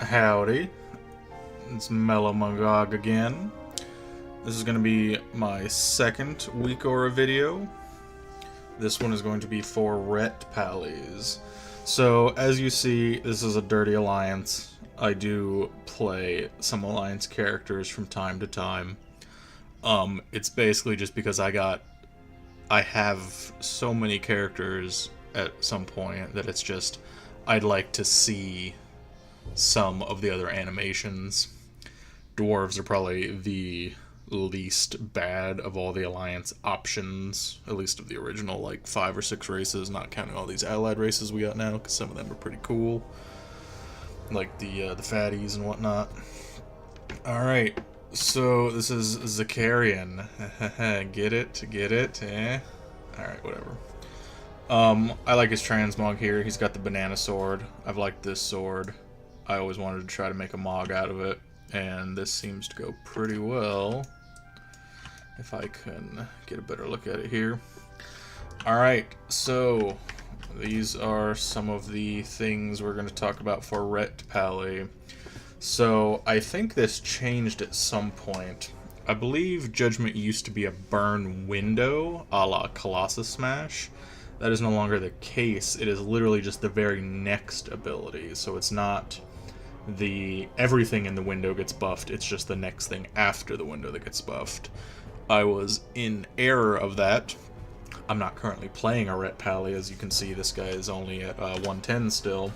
Howdy, it's Melomagog again. This is going to be my second Weak Aura video. This one is going to be for Ret Pallies. So, as you see, this is a Dirty Alliance. I do play some Alliance characters from time to time. It's basically just because I have so many characters at some point that it's just, I'd like to see some of the other animations. Dwarves are probably the least bad of all the Alliance options, at least of the original, like 5 or 6 races, not counting all these allied races we got now, because some of them are pretty cool, like the fatties and whatnot. Alright, so this is Zakarian. Get it? Alright, whatever. I like his transmog here. He's got the banana sword. I've liked this sword. I always wanted to try to make a Mog out of it, and this seems to go pretty well. If I can get a better look at it here. Alright, so these are some of the things we're going to talk about for Ret Pallie. So I think this changed at some point. I believe Judgment used to be a burn window, a la Colossus Smash. That is no longer the case. It is literally just the very next ability. So it's not everything in the window gets buffed, it's just the next thing after the window that gets buffed. I was in error of that. I'm not currently playing a Ret Pallie. As you can see, this guy is only at 110 still.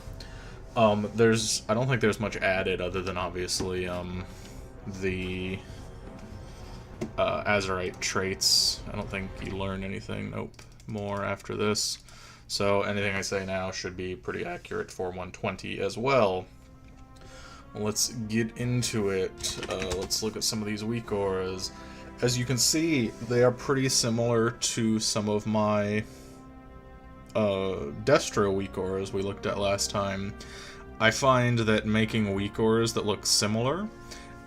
I don't think there's much added other than obviously the Azerite traits. I don't think you learn anything more after this. So anything I say now should be pretty accurate for 120 as well. Let's get into it. Let's look at some of these weak auras. As you can see, they are pretty similar to some of my Destro weak auras we looked at last time. I find that making weak auras that look similar,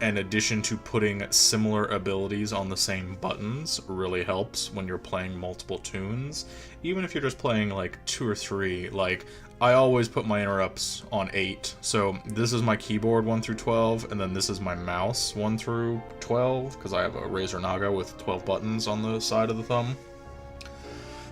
in addition to putting similar abilities on the same buttons, really helps when you're playing multiple tunes. Even if you're just playing like 2 or 3, like I always put my interrupts on 8. So this is my keyboard 1 through 12, and then this is my mouse 1 through 12, because I have a Razer Naga with 12 buttons on the side of the thumb.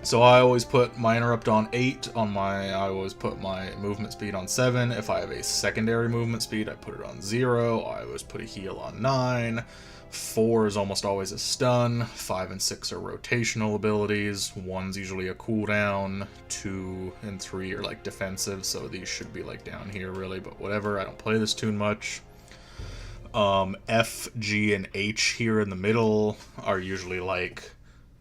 So I always put my interrupt on 8, I always put my movement speed on 7. If I have a secondary movement speed, I put it on 0. I always put a heal on 9. 4 is almost always a stun. 5 and 6 are rotational abilities. 1's usually a cooldown. 2 and 3 are like defensive, so these should be like down here really, but whatever, I don't play this tune much. F, G, and H here in the middle are usually like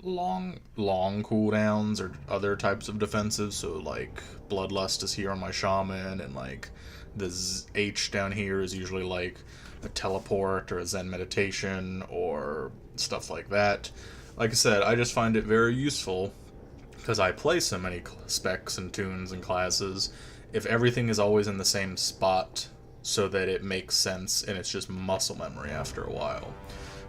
long cooldowns or other types of defensives, so like Bloodlust is here on my Shaman, and like the H down here is usually like a teleport or a Zen meditation or stuff like that. Like I said, I just find it very useful because I play so many specs and tunes and classes. If everything is always in the same spot so that it makes sense and it's just muscle memory after a while,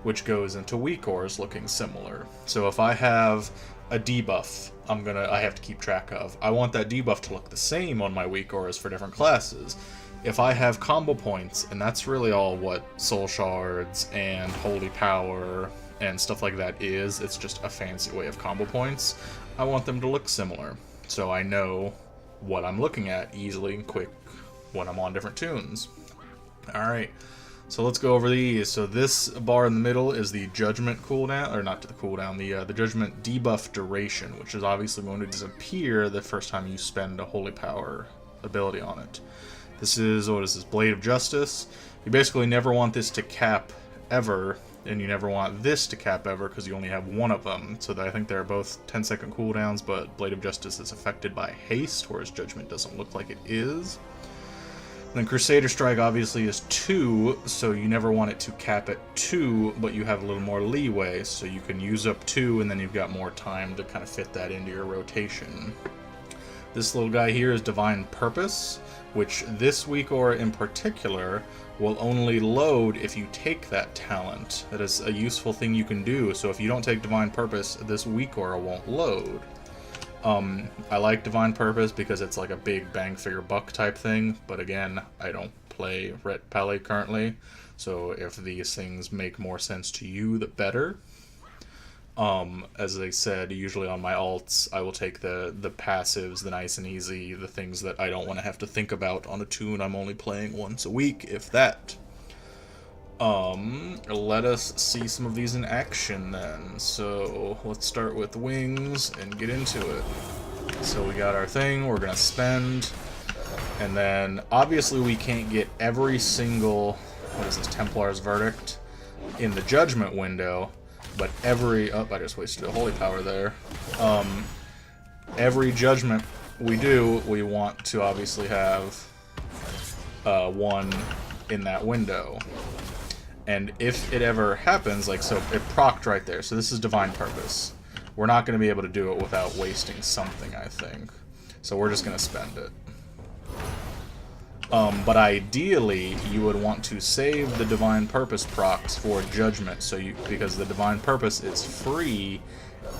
which goes into weak auras looking similar. So if I have a debuff I have to keep track of, I want that debuff to look the same on my weak auras for different classes. If I have combo points, and that's really all what Soul Shards and Holy Power and stuff like that is, it's just a fancy way of combo points, I want them to look similar. So I know what I'm looking at easily and quick when I'm on different tunes. Alright. So let's go over these. So this bar in the middle is the Judgment cooldown, or not the cooldown, the Judgment debuff duration, which is obviously going to disappear the first time you spend a Holy Power ability on it. This is, what is this, Blade of Justice. You basically never want this to cap ever, and you never want this to cap ever because you only have one of them. So I think they're both 10-second cooldowns, but Blade of Justice is affected by haste, whereas Judgment doesn't look like it is. Then Crusader Strike obviously is 2, so you never want it to cap at 2, but you have a little more leeway, so you can use up 2, and then you've got more time to kind of fit that into your rotation. This little guy here is Divine Purpose, which this weak aura in particular will only load if you take that talent. That is a useful thing you can do, so if you don't take Divine Purpose, this weak aura won't load. I like Divine Purpose because it's like a big bang for your buck type thing, but again, I don't play Ret Pally currently. So if these things make more sense to you, the better. As I said, usually on my alts, I will take the passives, the nice and easy, the things that I don't want to have to think about on a tune I'm only playing once a week, if that. Let us see some of these in action then. So let's start with wings and get into it. So we got our thing, we're gonna spend, and then obviously we can't get every single, what is this, Templar's Verdict in the judgment window, but every, oh, I just wasted a holy power there. Every judgment we do, we want to obviously have one in that window. And if it ever happens, like, so it procced right there. So this is Divine Purpose. We're not going to be able to do it without wasting something, I think. So we're just going to spend it. But ideally, you would want to save the Divine Purpose procs for Judgment, so because the Divine Purpose is free,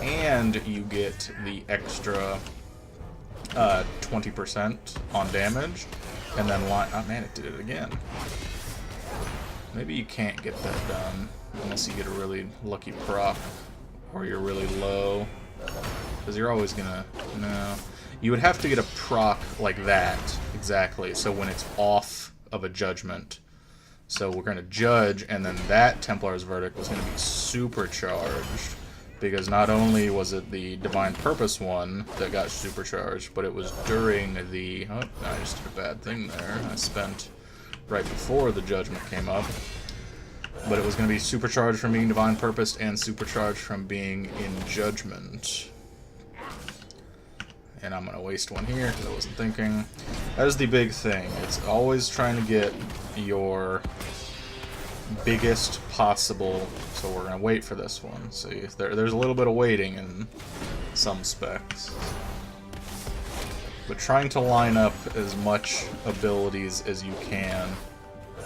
and you get the extra 20% on damage, and then oh man, it did it again. Maybe you can't get that done unless you get a really lucky proc, or you're really low, because you're always gonna, no. You would have to get a proc like that, exactly, so when it's off of a judgment. So we're going to judge, and then that Templar's Verdict was going to be supercharged, because not only was it the Divine Purpose one that got supercharged, but it was during the, oh, I just did a bad thing there. I spent right before the judgment came up. But it was going to be supercharged from being Divine Purpose and supercharged from being in Judgment. And I'm going to waste one here because I wasn't thinking. That is the big thing. It's always trying to get your biggest possible. So we're going to wait for this one. See, there's a little bit of waiting in some specs. But trying to line up as much abilities as you can,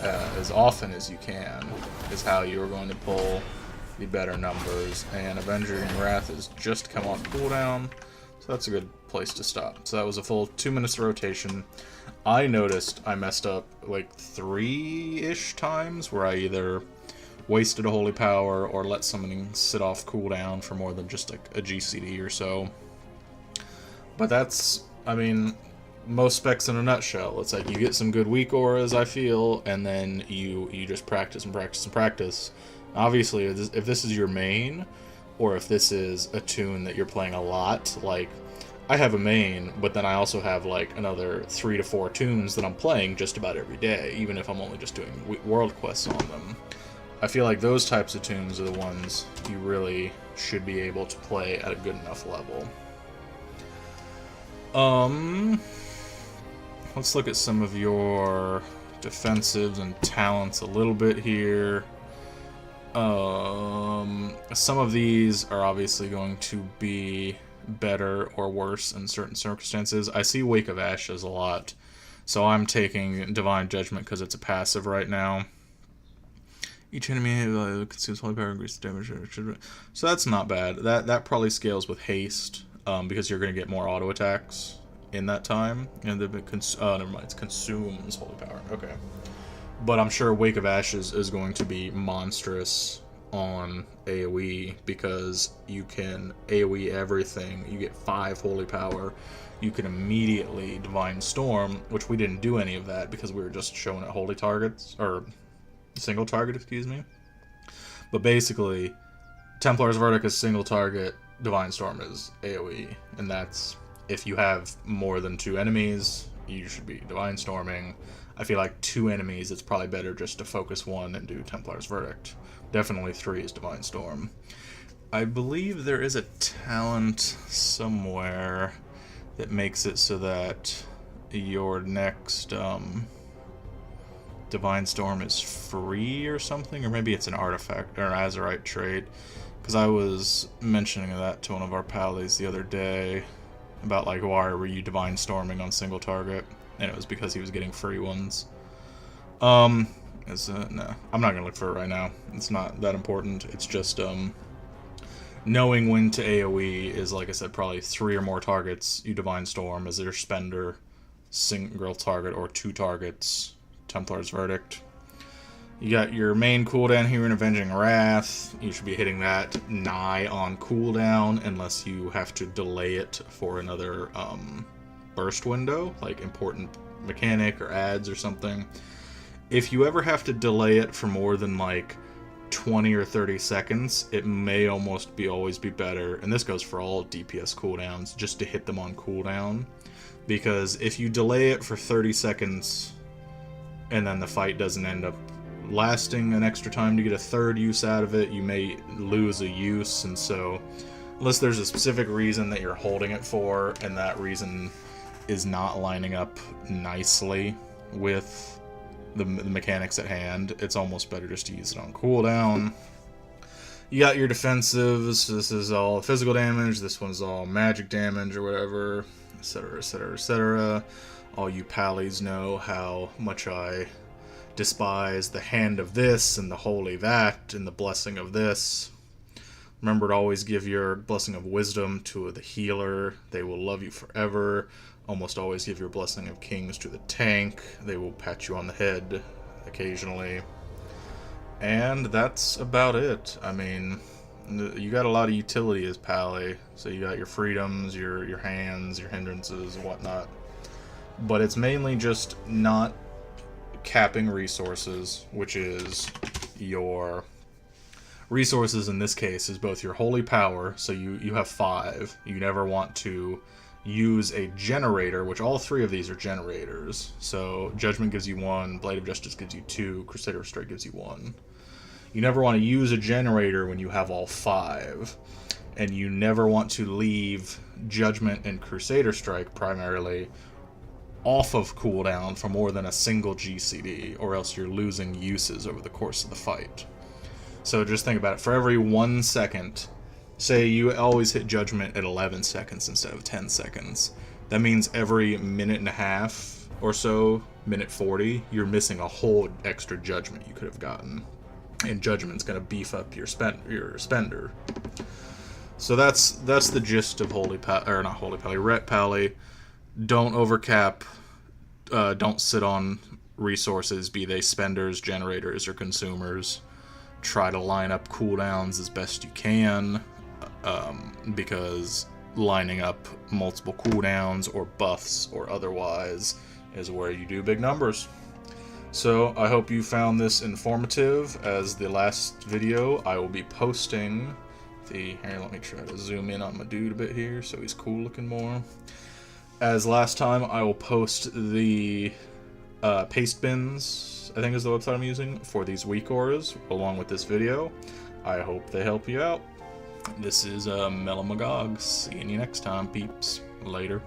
as often as you can, is how you're going to pull the better numbers. And Avenging Wrath has just come off cooldown. So that's a good place to stop. So that was a full 2 minutes of rotation. I noticed I messed up like 3-ish times where I either wasted a holy power or let something sit off cooldown for more than just like a GCD or so. But that's, I mean, most specs in a nutshell. It's like you get some good weak auras, I feel, and then you just practice and practice and practice. Obviously, if this is your main, or if this is a tune that you're playing a lot, like, I have a main, but then I also have, like, another 3 to 4 tunes that I'm playing just about every day, even if I'm only just doing world quests on them. I feel like those types of tunes are the ones you really should be able to play at a good enough level. Let's look at some of your defensives and talents a little bit here. Some of these are obviously going to be better or worse in certain circumstances. I see Wake of Ashes a lot, so I'm taking Divine Judgment because it's a passive right now. Each enemy consumes holy power and increases damage. So that's not bad. That probably scales with haste, because you're going to get more auto attacks in that time. And never mind, it consumes holy power. Okay. But I'm sure Wake of Ashes is going to be monstrous on AoE, because you can AoE everything. You get 5 holy power. You can immediately Divine Storm, which we didn't do any of that because we were just showing at holy targets, or single target, excuse me. But basically, Templar's Verdict is single target, Divine Storm is AoE, and that's if you have more than 2 enemies, you should be Divine Storming. I feel like 2 enemies, it's probably better just to focus 1 and do Templar's Verdict. Definitely 3 is Divine Storm. I believe there is a talent somewhere that makes it so that your next Divine Storm is free or something, or maybe it's an artifact or an Azerite trait, because I was mentioning that to one of our pals the other day about, like, why were you Divine Storming on single target, and it was because he was getting free ones. No, I'm not gonna look for it right now. It's not that important. It's just knowing when to AoE is, like I said, probably 3 or more targets you Divine Storm as their spender, single target, or 2 targets Templar's Verdict. You got your main cooldown here in Avenging Wrath. You should be hitting that nigh on cooldown unless you have to delay it for another burst window, like important mechanic or ads or something. If you ever have to delay it for more than like 20 or 30 seconds, it may almost always be better, and this goes for all DPS cooldowns, just to hit them on cooldown. Because if you delay it for 30 seconds and then the fight doesn't end up lasting an extra time to get a third use out of it, you may lose a use. And so unless there's a specific reason that you're holding it for and that reason is not lining up nicely with the mechanics at hand, it's almost better just to use it on cooldown. You got your defensives. This is all physical damage, this one's all magic damage or whatever, etc, etc, etc. All you pallies know how much I despise the hand of this and the holy that and the blessing of this. Remember to always give your blessing of wisdom to the healer. They will love you forever. Almost always give your blessing of kings to the tank. They will pat you on the head occasionally. And that's about it. I mean, you got a lot of utility as Pally. So you got your freedoms, your hands, your hindrances, and whatnot. But it's mainly just not capping resources, which is your resources in this case is both your holy power, so you have 5. You never want to use a generator, which all 3 of these are generators. So Judgment gives you 1, Blade of Justice gives you 2, Crusader Strike gives you 1. You never want to use a generator when you have all 5. And you never want to leave Judgment and Crusader Strike primarily off of cooldown for more than a single GCD, or else you're losing uses over the course of the fight. So just think about it. For every 1 second, say you always hit Judgment at 11 seconds instead of 10 seconds. That means every minute and a half or so, minute 40, you're missing a whole extra Judgment you could have gotten. And Judgment's going to beef up your spender. So that's the gist of Ret Pally. Don't overcap. Don't sit on resources, be they spenders, generators, or consumers. Try to line up cooldowns as best you can, because lining up multiple cooldowns or buffs or otherwise is where you do big numbers. So I hope you found this informative. As the last video, I will be posting here, let me try to zoom in on my dude a bit here so he's cool looking more. As last time, I will post the paste bins, I think is the website I'm using, for these weak auras, along with this video. I hope they help you out. This is Mellow Magog. Seeing you next time, peeps. Later.